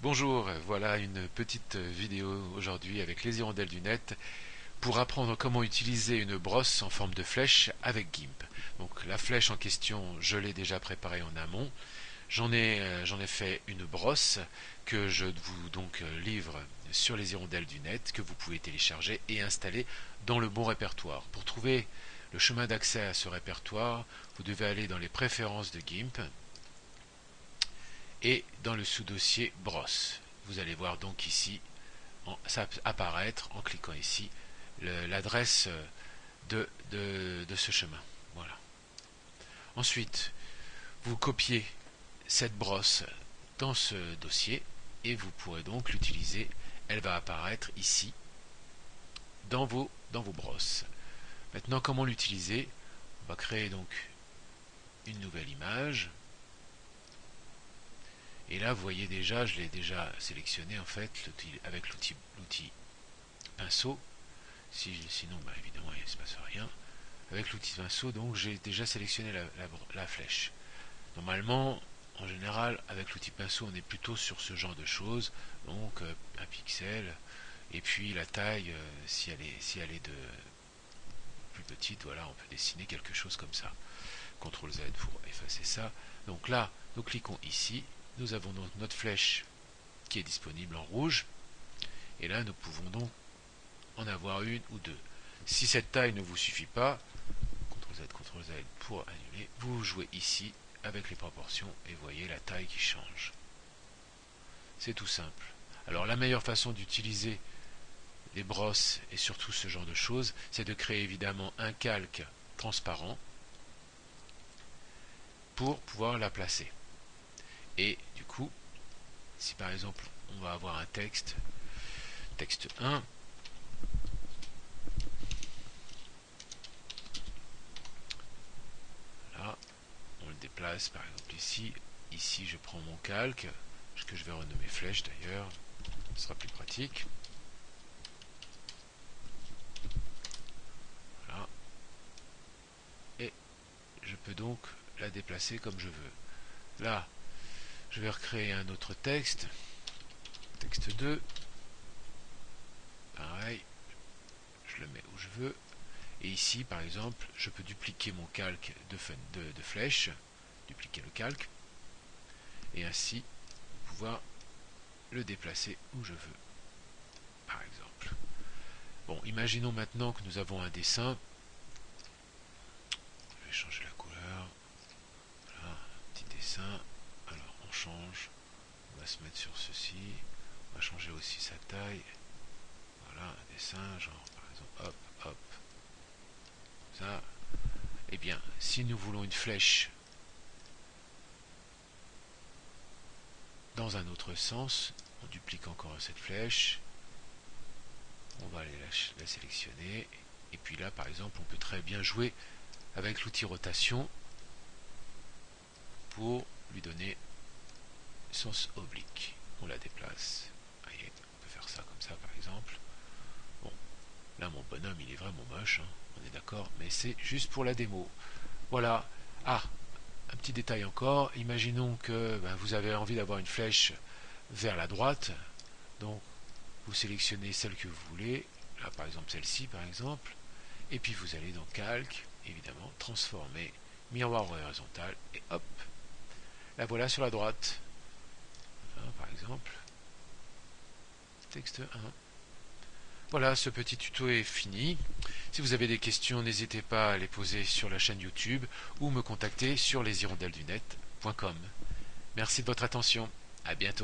Bonjour, voilà une petite vidéo aujourd'hui avec les hirondelles du net pour apprendre comment utiliser une brosse en forme de flèche avec GIMP. Donc la flèche en question, je l'ai déjà préparée en amont. J'en ai fait une brosse que je vous livre sur les hirondelles du net, que vous pouvez télécharger et installer dans le bon répertoire. Pour trouver le chemin d'accès à ce répertoire, vous devez aller dans les préférences de GIMP et dans le sous-dossier brosse. Vous allez voir donc ici ça apparaître en cliquant ici l'adresse de ce chemin. Voilà. Ensuite, vous copiez cette brosse dans ce dossier et vous pourrez donc l'utiliser. Elle va apparaître ici dans vos brosses. Maintenant, comment l'utiliser? On va créer donc une nouvelle image. Et là, vous voyez déjà, je l'ai déjà sélectionné en fait avec l'outil pinceau. Sinon, évidemment, il ne se passe rien. Avec l'outil pinceau, donc j'ai déjà sélectionné la flèche. Normalement, en général, avec l'outil pinceau, on est plutôt sur ce genre de choses. Donc, un pixel, et puis la taille, si elle est de plus petite, voilà, on peut dessiner quelque chose comme ça. CTRL Z pour effacer ça. Donc là, nous cliquons ici. Nous avons donc notre flèche qui est disponible en rouge. Et là, nous pouvons donc en avoir une ou deux. Si cette taille ne vous suffit pas, CTRL Z pour annuler, vous jouez ici avec les proportions et voyez la taille qui change. C'est tout simple. Alors la meilleure façon d'utiliser les brosses et surtout ce genre de choses, c'est de créer évidemment un calque transparent pour pouvoir la placer. Et du coup, si par exemple on va avoir un texte 1, là, on le déplace par exemple ici je prends mon calque, que je vais renommer flèche d'ailleurs, ce sera plus pratique. Voilà. Et je peux donc la déplacer comme je veux. Là, je vais recréer un autre texte 2, pareil, je le mets où je veux, et ici par exemple je peux dupliquer mon calque de flèche, dupliquer le calque, et ainsi pouvoir le déplacer où je veux, par exemple. Bon, imaginons maintenant que nous avons un dessin, je vais changer la couleur, voilà, un petit dessin, alors on change, on va se mettre sur ceci, on va changer aussi sa taille, voilà, un dessin, genre par exemple, hop, ça. Eh bien, si nous voulons une flèche dans un autre sens, on duplique encore cette flèche, on va aller la sélectionner, et puis là par exemple on peut très bien jouer avec l'outil rotation pour lui donner sens oblique. On la déplace, voyez, on peut faire ça comme ça par exemple. Bon, là mon bonhomme il est vraiment moche, hein, on est d'accord, mais c'est juste pour la démo. Voilà. Ah, un petit détail encore, imaginons que vous avez envie d'avoir une flèche vers la droite, donc vous sélectionnez celle que vous voulez, là par exemple celle-ci par exemple, et puis vous allez dans calque, évidemment, transformer, miroir horizontal, et hop, la voilà sur la droite. Par exemple, texte 1. Voilà, ce petit tuto est fini. Si vous avez des questions, n'hésitez pas à les poser sur la chaîne YouTube ou me contacter sur leshirondellesdunet.com. Merci de votre attention. À bientôt.